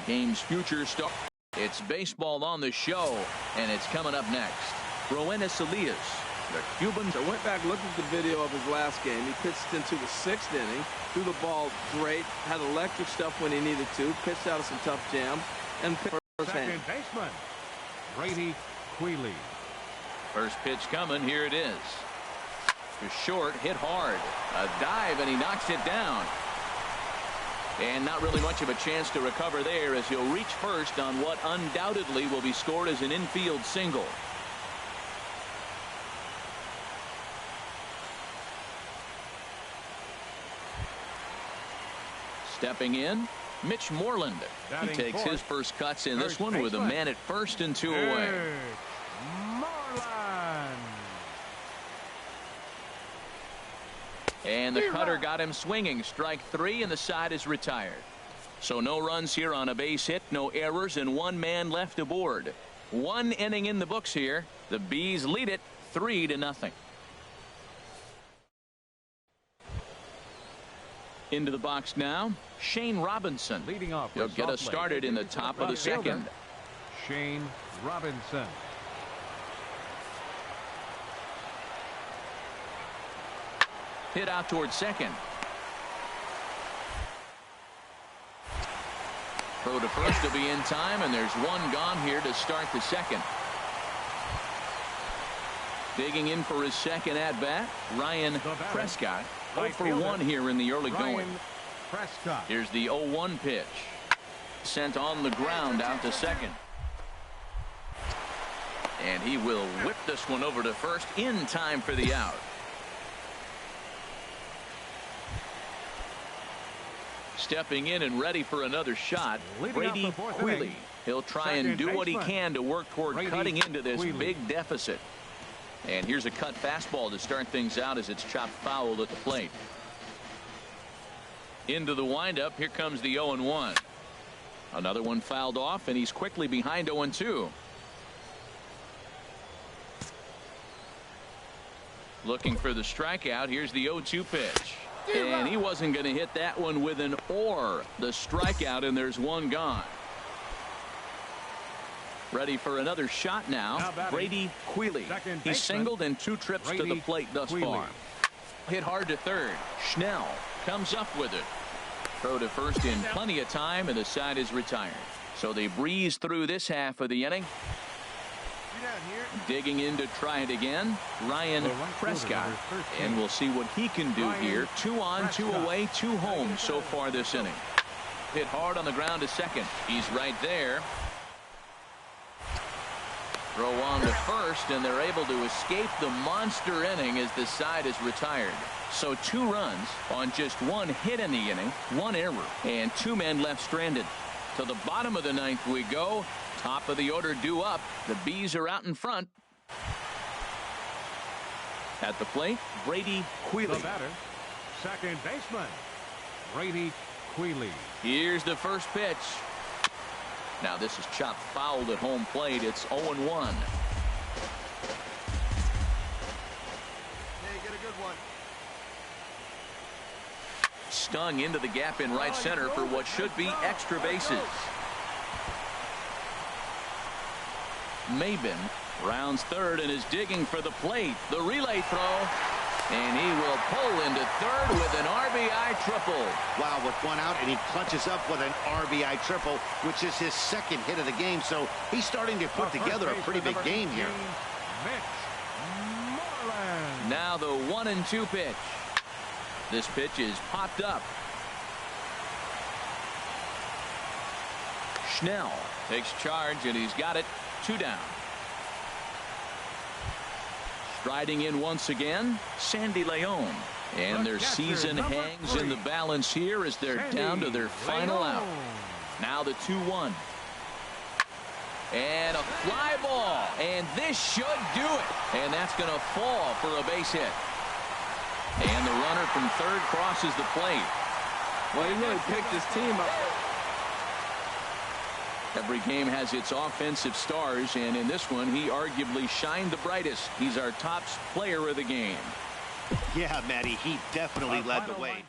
Game's future start. It's baseball on the show, and it's coming up next. Roenis Elias, the Cubans. I went back, looked at the video of his last game. He pitched into the 6th inning, threw the ball great, had electric stuff when he needed to, pitched out of some tough jams, and first Second baseman, Brady Quealy. First pitch coming. Here it is. To short, hit hard. A dive, and he knocks it down. And not really much of a chance to recover there as he'll reach first on what undoubtedly will be scored as an infield single. Stepping in, Mitch Moreland. He takes his first cuts in this one with a man at first and 2 away. And the cutter got him swinging. Strike 3, and the side is retired. So no runs here on a base hit, no errors, and 1 man left aboard. 1 inning in the books here. The Bees lead it 3-0. Into the box now, Shane Robinson. Leading off. He'll get us started in the top of the second. Shane Robinson. Hit out towards second. Throw to first to be in time, and there's 1 gone here to start the second. Digging in for his second at bat, Ryan Prescott. 0 for 1 here in the early going. Prescott. Here's the 0-1 pitch. Sent on the ground out to second. And he will whip this one over to first in time for the out. Stepping in and ready for another shot, Brady Quealy. He'll try and do what he can to work toward cutting into this big deficit. And here's a cut fastball to start things out as it's chopped foul at the plate. Into the windup. Here comes the 0-1. Another one fouled off, and he's quickly behind 0-2. Looking for the strikeout. Here's the 0-2 pitch. And he wasn't going to hit that one with an or. The strikeout, and there's 1 gone. Ready for another shot now, Brady Quealy. He's singled in 2 trips to the plate thus far. Hit hard to third. Schnell comes up with it. Throw to first in plenty of time, and the side is retired. So they breeze through this half of the inning. Digging in to try it again, Ryan Prescott. And we'll see what he can do here. 2 on, 2 away, 2 home so far this inning. Hit hard on the ground to second. He's right there. Throw on to first, and they're able to escape the monster inning as the side is retired. So 2 runs on just 1 hit in the inning, 1 error, and 2 men left stranded. To the bottom of the 9th we go. Top of the order due up. The Bees are out in front. At the plate, Brady Quealy. The batter, second baseman, Brady Quealy. Here's the first pitch. Now this is chopped fouled at home plate. It's 0-1. Hey, get a good one. Stung into the gap in right center for what should be extra bases. Maben rounds third and is digging for the plate. The relay throw, and he will pull into third with an RBI triple. Wow, with 1 out, and he clutches up with an RBI triple, which is his 2nd hit of the game. So he's starting to put together a pretty big game here. Now the 1-2 pitch. This pitch is popped up. Schnell takes charge, and he's got it. 2 down. Striding in once again, Sandy Leon. And their season hangs in the balance here as they're down to their final out. Now the 2-1. And a fly ball. And this should do it. And that's going to fall for a base hit. And the runner from third crosses the plate. Well, he really picked his team up. Every game has its offensive stars, and in this one, he arguably shined the brightest. He's our top player of the game. Yeah, Matty, he definitely led the way.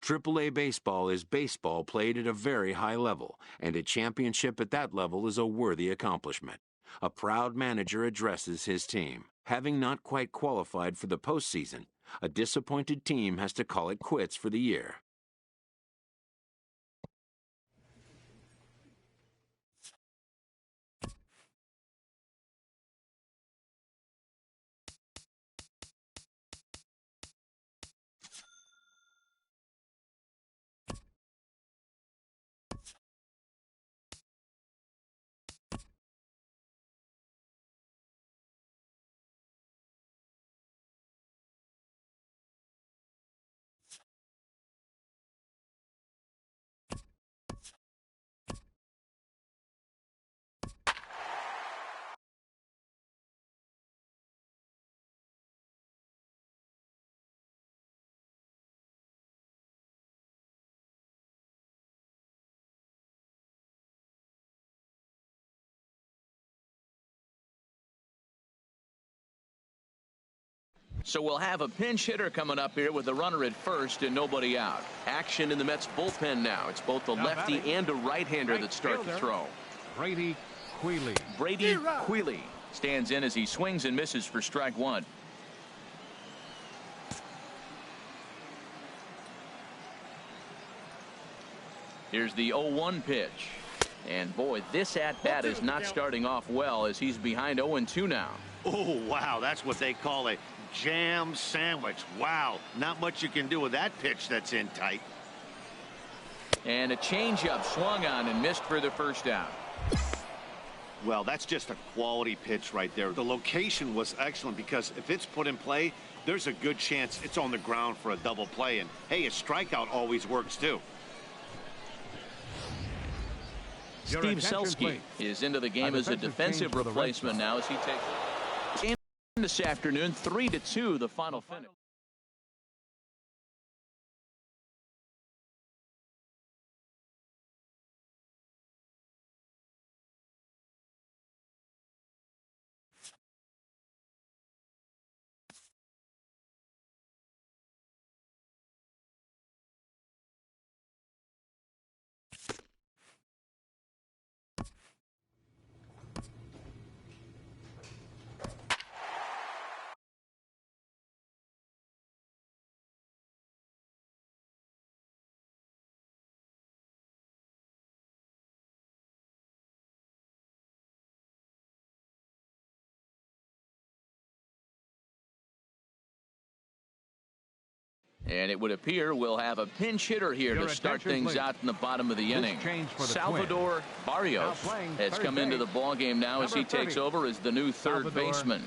AAA baseball is baseball played at a very high level, and a championship at that level is a worthy accomplishment. A proud manager addresses his team. Having not quite qualified for the postseason, a disappointed team has to call it quits for the year. So we'll have a pinch hitter coming up here with a runner at first and nobody out. Action in the Mets bullpen now. It's both a lefty and a right-hander that start to throw. Brady Queeley. Brady Queeley stands in as he swings and misses for strike one. Here's the 0-1 pitch. And boy, this at-bat is not starting off well as he's behind 0-2 now. Oh, wow, that's what they call a jam sandwich. Wow, not much you can do with that pitch that's in tight. And a changeup swung on and missed for the first out. Well, that's just a quality pitch right there. The location was excellent because if it's put in play, there's a good chance it's on the ground for a double play. And, hey, a strikeout always works, too. Steve Selski is into the game as a defensive replacement now as he takes in this afternoon. 3-2 the final finish. And it would appear we'll have a pinch hitter here to start things out in the bottom of the inning. Salvador Barrios has come into the ball game now as he takes over as the new third baseman.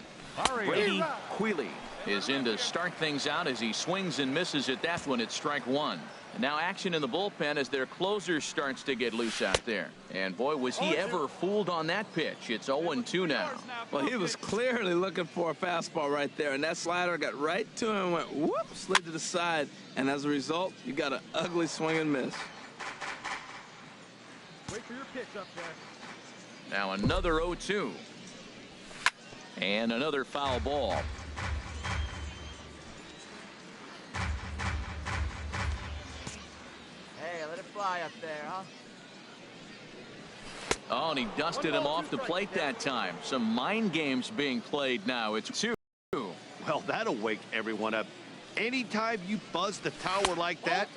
Brady Queeley is in to start things out as he swings and misses at that one at strike one. And now action in the bullpen as their closer starts to get loose out there. And boy, was he ever fooled on that pitch. It's 0-2 now. Well, he was clearly looking for a fastball right there, and that slider got right to him and went whoop, slid to the side, and as a result, you got an ugly swing and miss. Wait for your pitch up there. Now another 0-2. And another foul ball. Hey, let it fly up there, huh? Oh, and he dusted him off the plate that time. Some mind games being played now. It's 2. Well, that'll wake everyone up. Anytime you buzz the tower like that,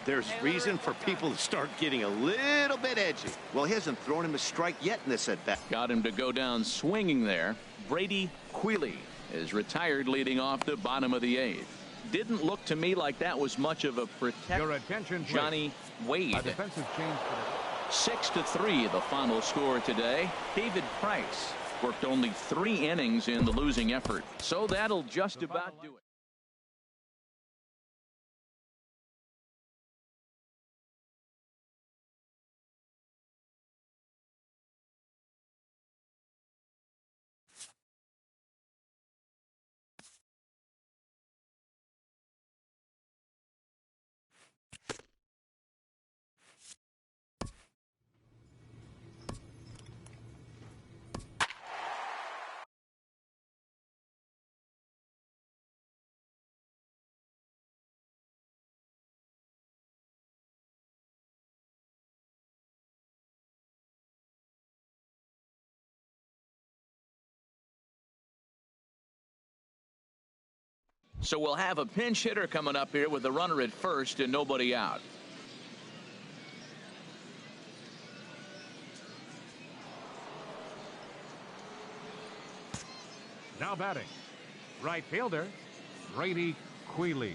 there's reason for people to start getting a little bit edgy. Well, he hasn't thrown him a strike yet in this at-bat. Got him to go down swinging there. Brady Queeley is retired leading off the bottom of the 8th. Didn't look to me like that was much of a protect. Your attention, please. Johnny Wade. A defensive change for 6-3 the final score today. David Price worked only 3 innings in the losing effort. So that'll just about do it. So we'll have a pinch hitter coming up here with a runner at first and nobody out. Now batting, right fielder, Brady Queeley.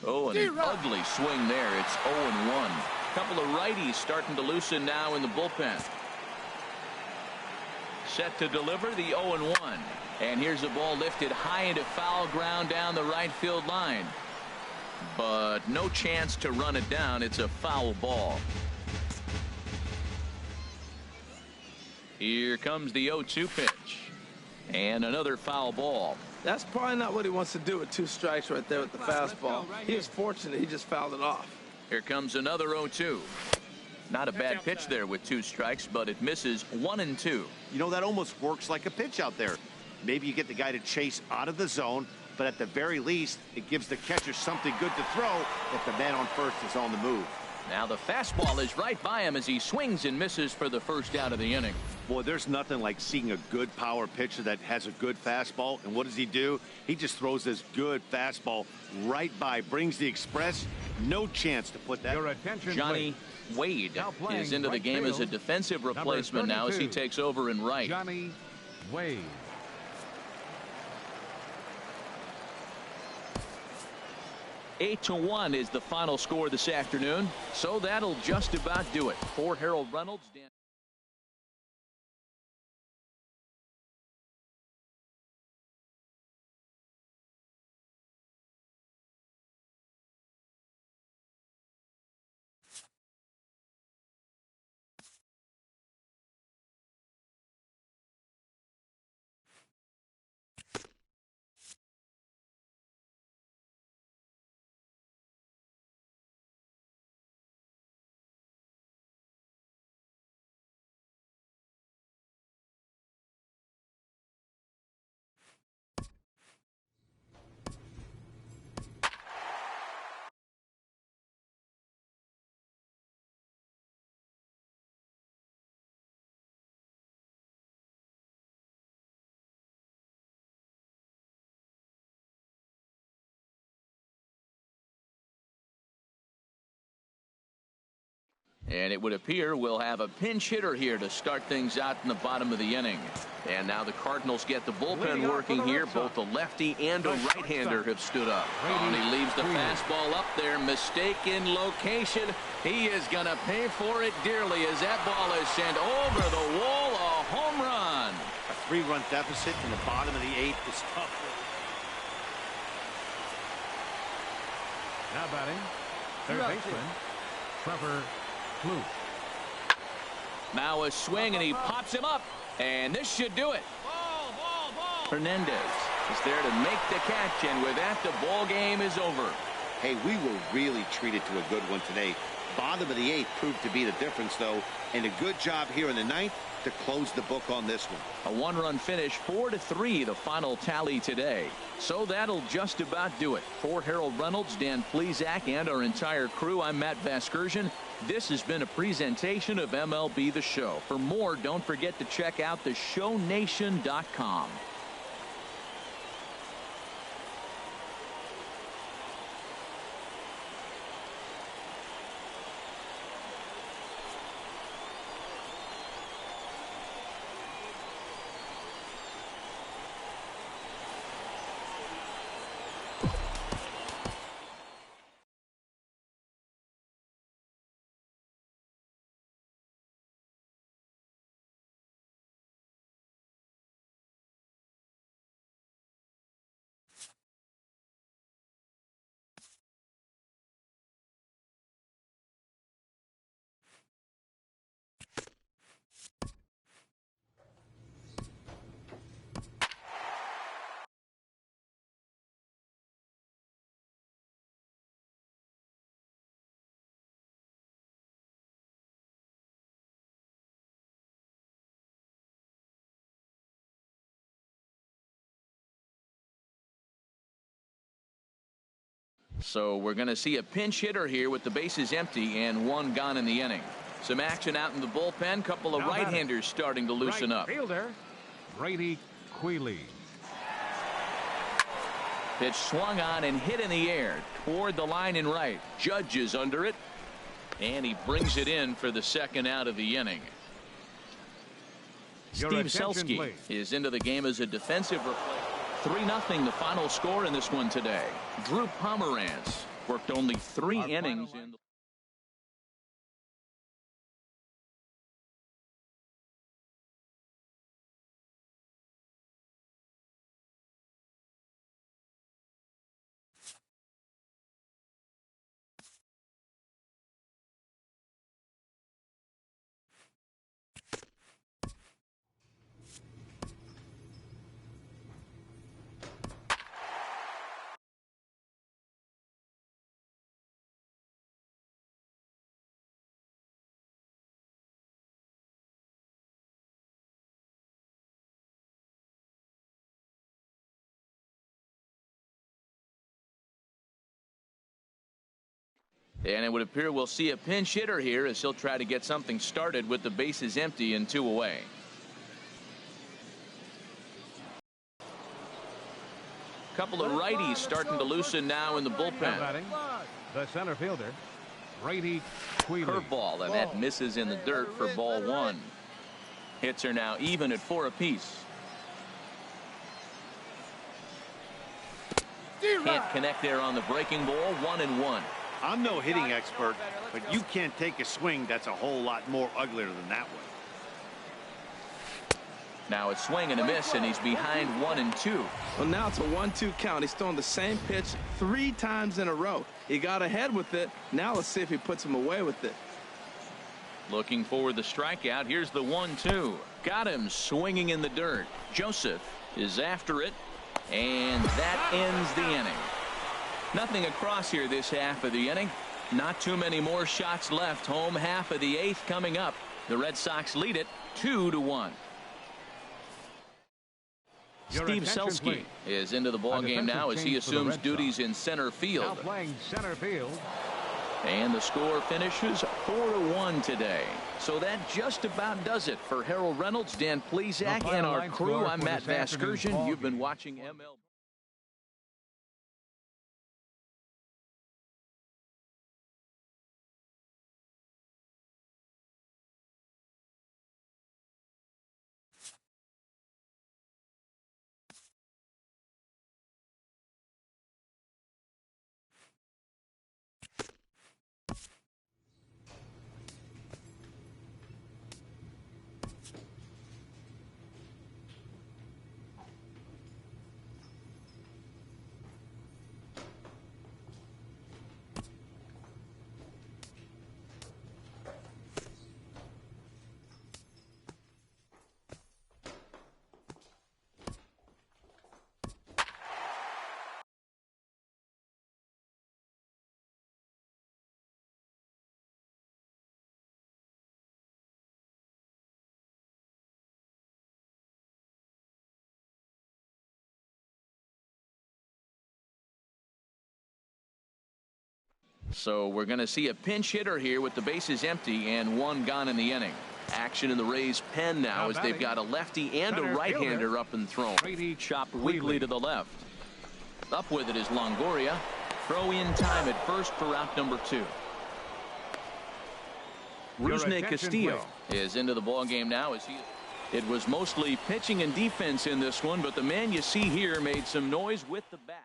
Oh, an ugly swing there. It's 0-1. Couple of righties starting to loosen now in the bullpen. Set to deliver the 0-1. And here's a ball lifted high into foul ground down the right field line. But no chance to run it down. It's a foul ball. Here comes the 0-2 pitch. And another foul ball. That's probably not what he wants to do with 2 strikes right there with the fastball. He was fortunate he just fouled it off. Here comes another 0-2. Not a bad pitch there with 2 strikes, but it misses 1-2. You know, that almost works like a pitch out there. Maybe you get the guy to chase out of the zone, but at the very least, it gives the catcher something good to throw if the man on first is on the move. Now the fastball is right by him as he swings and misses for the first out of the inning. Boy, there's nothing like seeing a good power pitcher that has a good fastball. And what does he do? He just throws this good fastball right by, brings the express. No chance to put that. Your attention, Johnny please. Wade is into the game as a defensive replacement now as he takes over in right. Johnny Wade. Eight to 1 is the final score this afternoon. So that'll just about do it. For Harold Reynolds. And it would appear we'll have a pinch hitter here to start things out in the bottom of the inning. And now the Cardinals get the bullpen working here. Both a lefty and a right-hander have stood up. And he leaves the fastball up there. Mistaken location. He is going to pay for it dearly as that ball is sent over the wall. A home run. A 3-run deficit in the bottom of the 8th is tough. Now batting, third baseman, Trevor. Now a swing and he pops him up, and this should do it. Hernandez is there to make the catch, and with that the ball game is over. Hey, we were really treated to a good one today. Bottom of the 8th proved to be the difference, though, and a good job here in the 9th to close the book on this one. A 1-run finish, 4-3 the final tally today. So that'll just about do it. For Harold Reynolds, Dan Plesac, and our entire crew, I'm Matt Vasgersian. This has been a presentation of MLB The Show. For more, don't forget to check out theshownation.com. So we're going to see a pinch hitter here with the bases empty and 1 gone in the inning. Some action out in the bullpen. Couple of right-handers starting to loosen up. Fielder Brady Queeley. Pitch swung on and hit in the air toward the line and right. Judge is under it, and he brings it in for the second out of the inning. Steve Selski is into the game as a defensive replacement. 3-0 the final score in this one today. Drew Pomeranz worked only 3 innings in the And it would appear we'll see a pinch hitter here as he'll try to get something started with the bases empty and 2 away. Couple of righties starting to loosen now in the bullpen. The center fielder, Brady Queeley. Curveball, and that misses in the dirt for ball 1. Hits are now even at 4 apiece. Can't connect there on the breaking ball. 1-1. I'm no hitting expert, but you can't take a swing that's a whole lot more uglier than that one. Now it's swing and a miss, and he's behind 1-2. Well, now it's a 1-2 count. He's throwing the same pitch 3 times in a row. He got ahead with it. Now let's see if he puts him away with it. Looking for the strikeout. Here's the 1-2. Got him swinging in the dirt. Joseph is after it, and that ends the inning. Nothing across here this half of the inning. Not too many more shots left. Home half of the 8th coming up. The Red Sox lead it 2-1. Steve Selski is into the ball game now as he assumes duties in center field. Now playing center field. And the score finishes 4-1 today. So that just about does it for Harold Reynolds, Dan Plesac, and our crew. I'm Matt Vasgersian. You've been watching MLB. So we're going to see a pinch hitter here with the bases empty and 1 gone in the inning. Action in the Rays pen now as they've got a lefty and a right-hander up and thrown. Chopped weakly to the left. Up with it is Longoria. Throw in time at first for out number 2. Rusney Castillo is into the ball game now as it was mostly pitching and defense in this one, but the man you see here made some noise with the bat.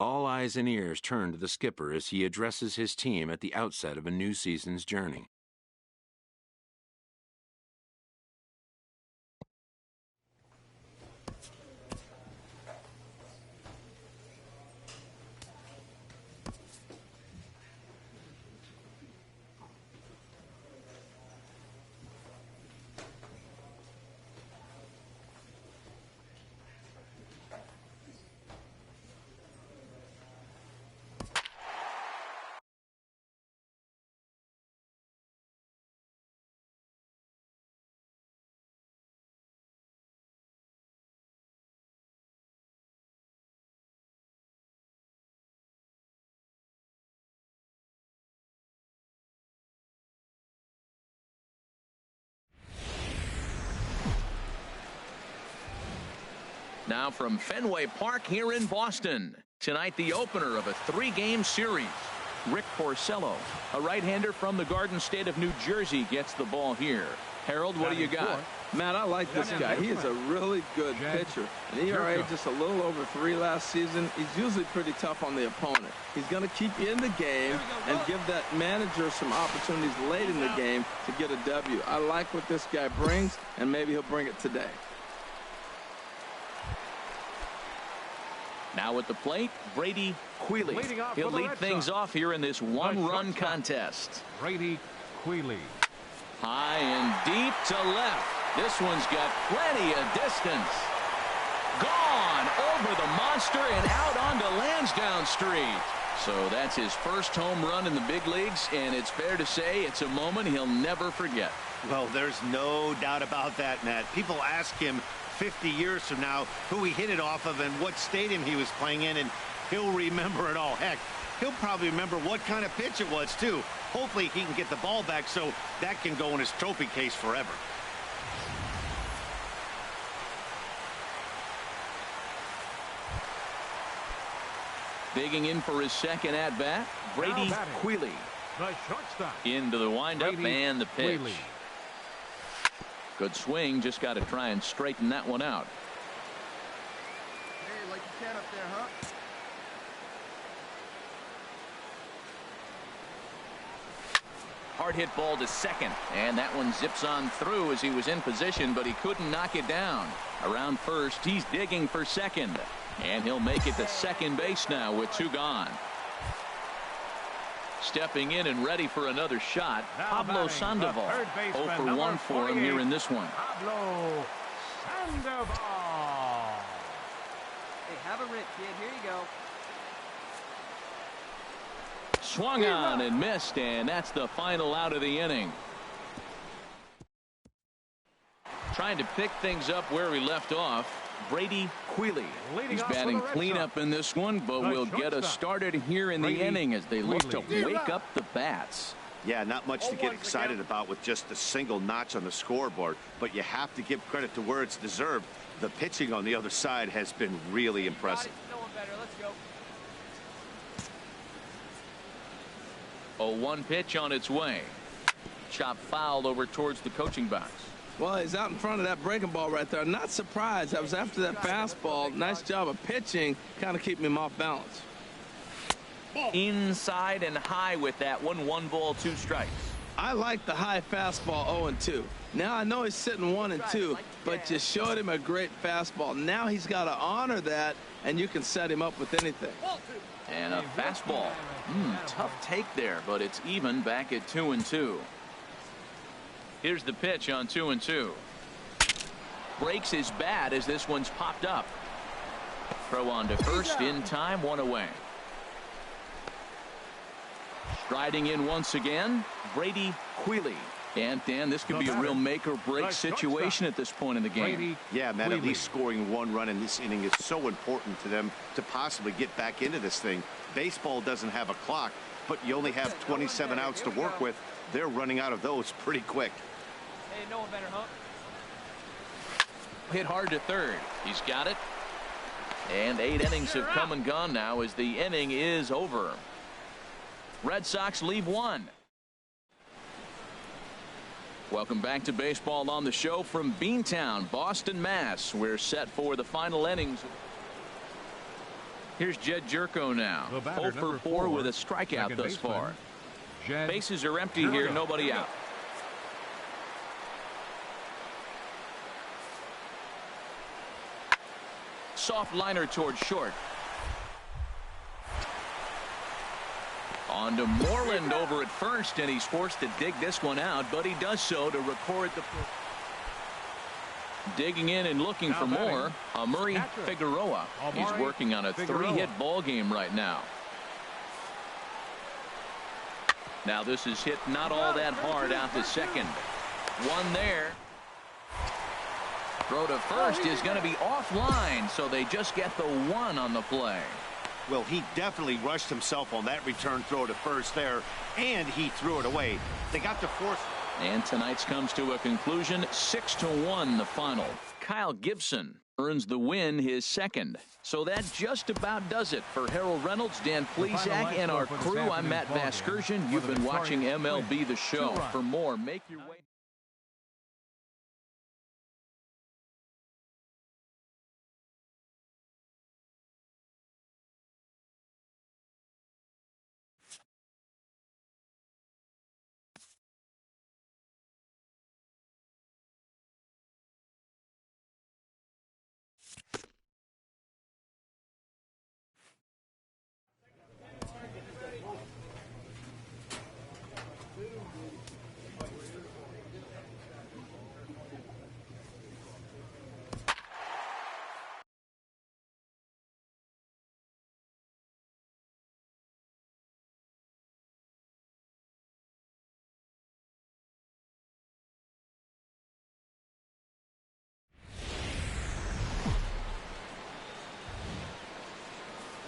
All eyes and ears turn to the skipper as he addresses his team at the outset of a new season's journey. Now from Fenway Park here in Boston. Tonight the opener of a 3-game series. Rick Porcello, a right-hander from the Garden State of New Jersey, gets the ball here. Harold, what do you got? Matt, I like this guy. He is a really good pitcher. An ERA just a little over 3 last season. He's usually pretty tough on the opponent. He's going to keep you in the game and give that manager some opportunities late in the game to get a W. I like what this guy brings, and maybe he'll bring it today. Now at the plate, Brady Quealy. He'll lead things off here in this one-run contest. Brady Quealy. High and deep to left. This one's got plenty of distance. Gone over the monster and out onto Lansdowne Street. So that's his first home run in the big leagues, and it's fair to say it's a moment he'll never forget. Well, there's no doubt about that, Matt. People ask him 50 years from now who he hit it off of and what stadium he was playing in, and he'll remember it all. Heck, he'll probably remember what kind of pitch it was, too. Hopefully he can get the ball back so that can go in his trophy case forever. Digging in for his second at-bat, Brady Quealy. The shortstop. Into the windup and the pitch. Quealy. Good swing, just got to try and straighten that one out. Hey, like you can up there, huh? Hard hit ball to second, and that one zips on through as he was in position, but he couldn't knock it down. Around first, he's digging for second, and he'll make it to second base now with 2 gone. Stepping in and ready for another shot, Pablo Sandoval. 0 for 1 for him here in this one. Pablo Sandoval. Hey, have a rip, kid. Here you go. Swung on and missed, and that's the final out of the inning. Trying to pick things up where we left off, Brady Quealy. He's batting cleanup in this one, but we'll get us started here in the inning as they look to wake up the bats. Yeah, not much to get excited about with just a single notch on the scoreboard, but you have to give credit to where it's deserved. The pitching on the other side has been really impressive. No one better. Let's go. 0-1 pitch on its way. Chop fouled over towards the coaching box. Well, he's out in front of that breaking ball right there. Not surprised. I was after that fastball. Nice job of pitching, kind of keeping him off balance. Inside and high with that one. 1 ball, 2 strikes. I like the high fastball 0-2. Now I know he's sitting 1-2, but you showed him a great fastball. Now he's got to honor that, and you can set him up with anything. And a fastball. Tough take there, but it's even back at 2-2. Here's the pitch on 2-2. Breaks his bat as this one's popped up. Throw on to first in time, 1 away. Striding in once again, Brady Quealy. And Dan, this could be a real make or break situation at this point in the game. Yeah, Matt, at least scoring 1 run in this inning is so important to them to possibly get back into this thing. Baseball doesn't have a clock, but you only have 27 outs to work with. They're running out of those pretty quick. Hey, no one better, huh? Hit hard to third. He's got it. And 8 innings have come and gone now as the inning is over. Red Sox leave 1. Welcome back to baseball on the show from Beantown, Boston, Mass. We're set for the final innings. Here's Jed Jerko now. 0 for 4 with a strikeout thus far. Bases are empty here, nobody out. Soft liner towards short. On to Moreland over at first, and he's forced to dig this one out, but he does so to record the... Digging in and looking for more, Murray Figueroa. He's working on a 3-hit ball game right now. Now this is hit not all that hard out to second. One there. Throw to first is going to be offline, so they just get the 1 on the play. Well, he definitely rushed himself on that return throw to first there, and he threw it away. They got to force. And tonight's comes to a conclusion, 6-1 the final. Kyle Gibson earns the win, his second. So that just about does it. For Harold Reynolds, Dan Plesac, and our crew, I'm Matt Vasgersian. You've been watching MLB The Show. For more, make your way.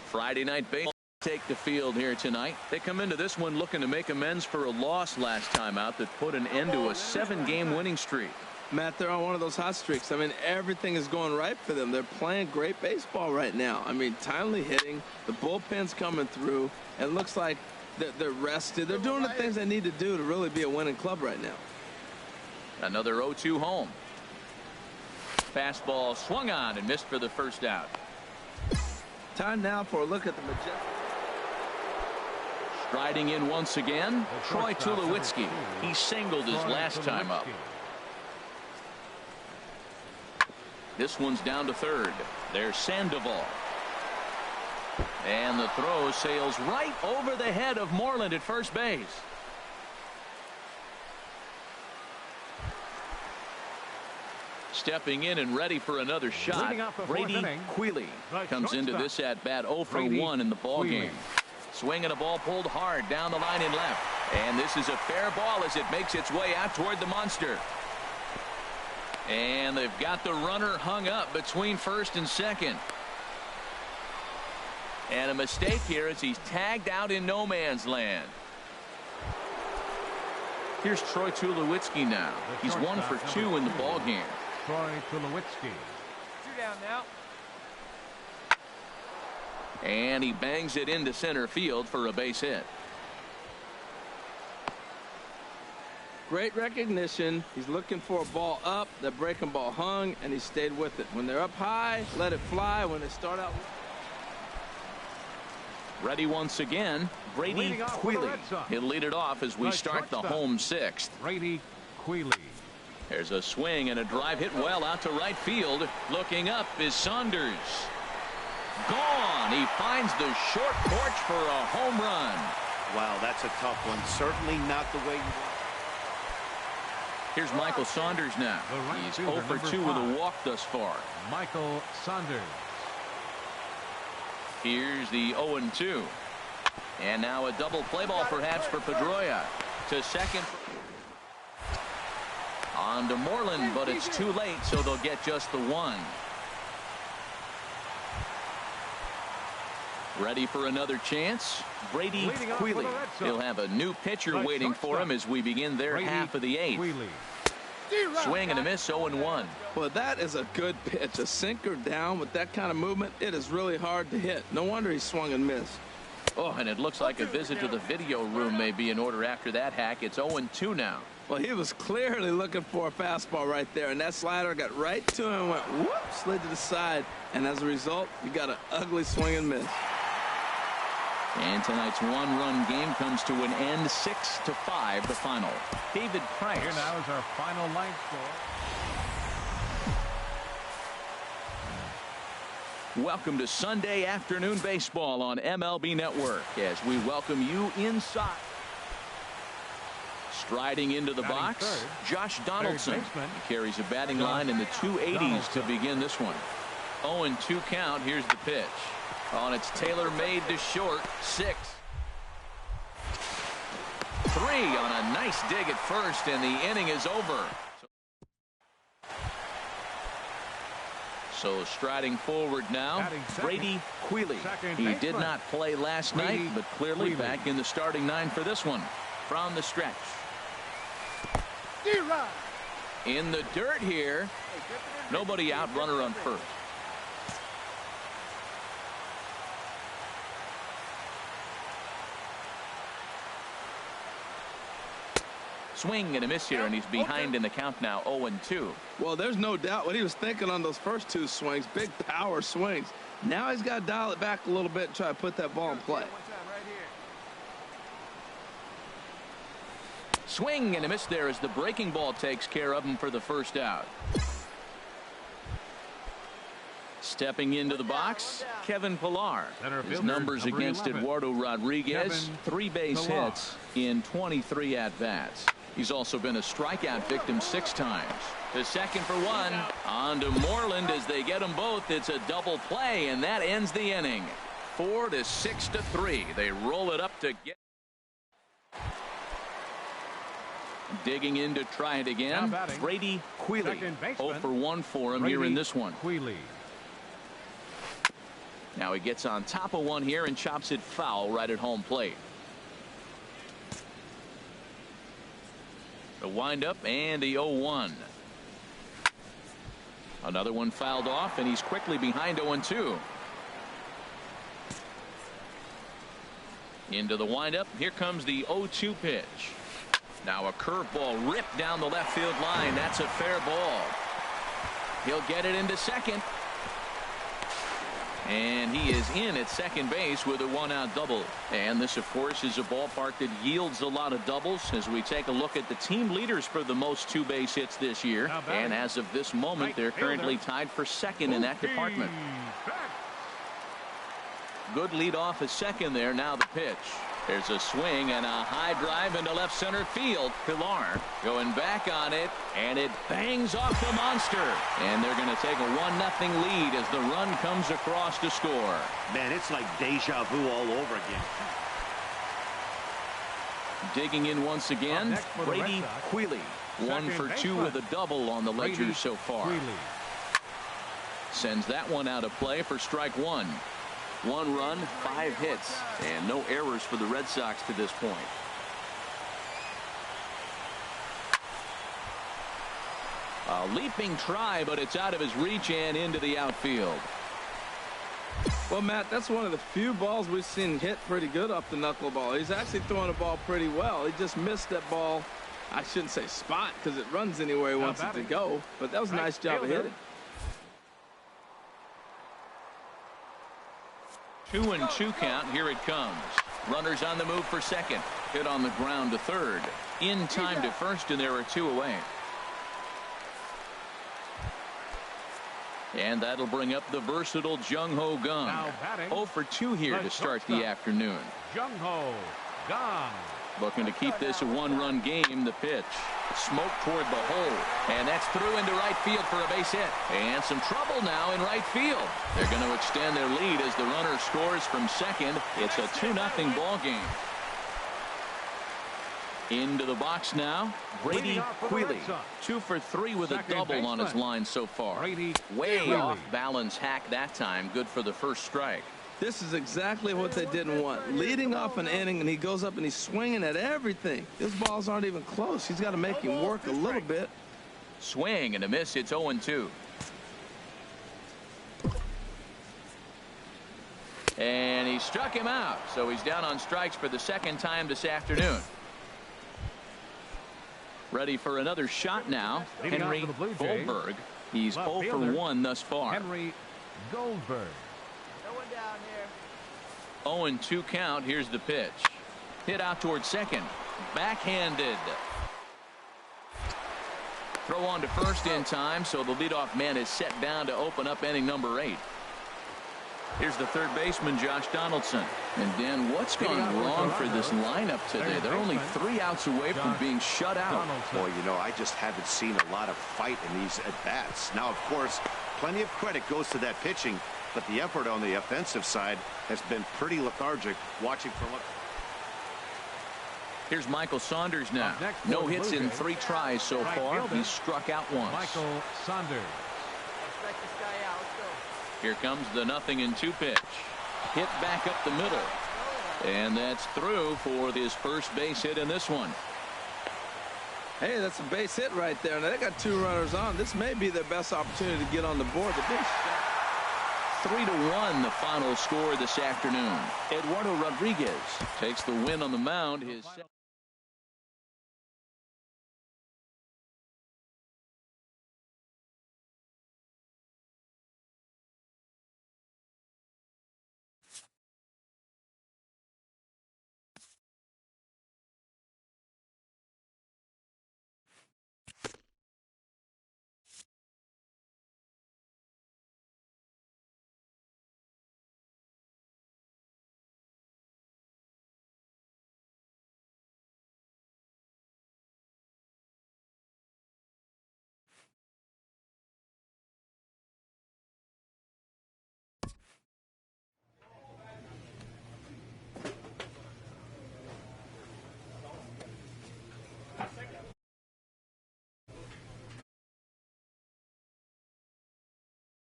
Friday night baseball take the field here tonight. They come into this one looking to make amends for a loss last time out that put an end to a 7-game winning streak. Matt, they're on one of those hot streaks. I mean, everything is going right for them. They're playing great baseball right now. I mean, timely hitting, the bullpen's coming through, and it looks like they're rested. They're doing the things they need to do to really be a winning club right now. Another 0-2 home. Fastball swung on and missed for the first out. Time now for a look at the Majestic. Striding in once again, Troy Tulowitzki. He singled his last time up. This one's down to third. There's Sandoval. And the throw sails right over the head of Moreland at first base. Stepping in and ready for another shot, Brady Queeley comes into this at bat 0 for 1 in the ball game. Swinging a ball pulled hard down the line and left. And this is a fair ball as it makes its way out toward the monster. And they've got the runner hung up between first and second. And a mistake here as he's tagged out in no man's land. Here's Troy Tulowitzki now. He's 1 for 2 in the ball game. Troy Tulowitzki. 2 down now. And he bangs it into center field for a base hit. Great recognition. He's looking for a ball up. The breaking ball hung, and he stayed with it. When they're up high, let it fly. When they start out. Ready once again, Brady Queeley. He'll lead it off as we start the home 6th. Brady Queeley. There's a swing and a drive hit well out to right field. Looking up is Saunders. Gone. He finds the short porch for a home run. Wow, that's a tough one. Certainly not the way you want. Here's Michael Saunders now. He's 0 for 2 with a walk thus far. Michael Saunders. Here's the 0-2. And now a double play ball perhaps for Pedroia. To second. On to Moreland, but it's too late, so they'll get just the 1. Ready for another chance? Brady Queeley. He'll have a new pitcher waiting for him as we begin their half of the 8th. Swing and a miss, 0-1. Well, that is a good pitch. A sinker down with that kind of movement, it is really hard to hit. No wonder he swung and missed. Oh, and it looks like a visit to the video room may be in order after that hack. It's 0-2 now. Well, he was clearly looking for a fastball right there, and that slider got right to him and went whoop, slid to the side, and as a result, you got an ugly swing and miss. And tonight's one-run game comes to an end, 6-5, the final. David Price. Here now is our final line score. Welcome to Sunday afternoon baseball on MLB Network as we welcome you inside. Striding into the box, third, Josh Donaldson. He carries a batting line in the 280s to begin this one. 0-2 count. Here's the pitch. Oh, and it's tailor-made to short. 6. 3 on a nice dig at first, and the inning is over. So striding forward now, Brady Queeley. He did not play last night, but clearly back in the starting 9 for this one. From the stretch. In the dirt here. Nobody out, runner on first. Swing and a miss here, and he's behind in the count now, 0-2. Well, there's no doubt what he was thinking on those first 2 swings. Big power swings. Now he's got to dial it back a little bit and try to put that ball in play. Swing and a miss there as the breaking ball takes care of him for the first out. Stepping into the box, Kevin Pillar. His numbers against Eduardo Rodriguez, 3 base hits in 23 at-bats. He's also been a strikeout victim 6 times. To second for 1. On to Moreland as they get them both. It's a double play, and that ends the inning. 4 to 6 to 3. They roll it up to get. Digging in to try it again, Brady Queeley. 0 for 1 for him here in this one. Now he gets on top of one here and chops it foul right at home plate. The windup and the 0-1. Another one fouled off, and he's quickly behind 0-2. Into the windup. Here comes the 0-2 pitch. Now a curveball ripped down the left field line. That's a fair ball. He'll get it into second. And he is in at second base with a 1-out double. And this, of course, is a ballpark that yields a lot of doubles as we take a look at the team leaders for the most 2 base hits this year. And as of this moment, they're currently tied for second in that department. Good lead off at second there. Now the pitch. There's a swing and a high drive into left center field. Pillar going back on it, and it bangs off the monster. And they're going to take a 1-0 lead as the run comes across to score. Man, it's like deja vu all over again. Digging in once again, Brady Queeley. 1 for 2 with a double on the ledger so far. Sends that one out of play for strike 1. 1 run, 5 hits, and no errors for the Red Sox to this point. A leaping try, but it's out of his reach and into the outfield. Well, Matt, that's one of the few balls we've seen hit pretty good off the knuckleball. He's actually throwing the ball pretty well. He just missed that ball. I shouldn't say spot because it runs anywhere he wants it to go, but that was a nice job of hitting. 2-2 count. Here it comes. Runners on the move for second. Hit on the ground to third. In time to first, and there are 2 away. And that'll bring up the versatile Jung-Ho Kang. 0 for 2 here to start the afternoon. Jung-Ho Kang. Looking to keep this a 1-run game. The pitch. Smoke toward the hole. And that's through into right field for a base hit. And some trouble now in right field. They're going to extend their lead as the runner scores from second. It's a 2-0 ball game. Into the box now, Brady Queeley. 2 for 3 with a double on his line so far. Way off balance hack that time. Good for the first strike. This is exactly what they didn't want. Leading off an inning, and he goes up and he's swinging at everything. His balls aren't even close. He's got to make him work a little bit. Swing and a miss. It's 0-2. And he struck him out. So he's down on strikes for the second time this afternoon. Ready for another shot now. Leading Henry off for the Blue Jays, Goldberg. He's left 0 for fielder, 1 thus far. Henry Goldberg. No one down here. 0-2 count. Here's the pitch. Hit out towards second. Backhanded. Throw on to first in time, so the leadoff man is set down to open up inning number 8. Here's the third baseman, Josh Donaldson. And Dan, what's gone wrong for this lineup today? They're only 3 outs away from being shut out. Boy, you know, I just haven't seen a lot of fight in these at-bats. Now, of course, plenty of credit goes to that pitching, but the effort on the offensive side has been pretty lethargic. Watching from up. Here's Michael Saunders now. No hits in 3 tries so far. He's struck out once. Michael Saunders. Strike this guy out. Let's go. Here comes the 0-2 pitch. Hit back up the middle. And that's through for his first base hit in this one. Hey, that's a base hit right there. Now they got 2 runners on. This may be their best opportunity to get on the board. The big 3-1 the final score this afternoon. Eduardo Rodriguez takes the win on the mound. His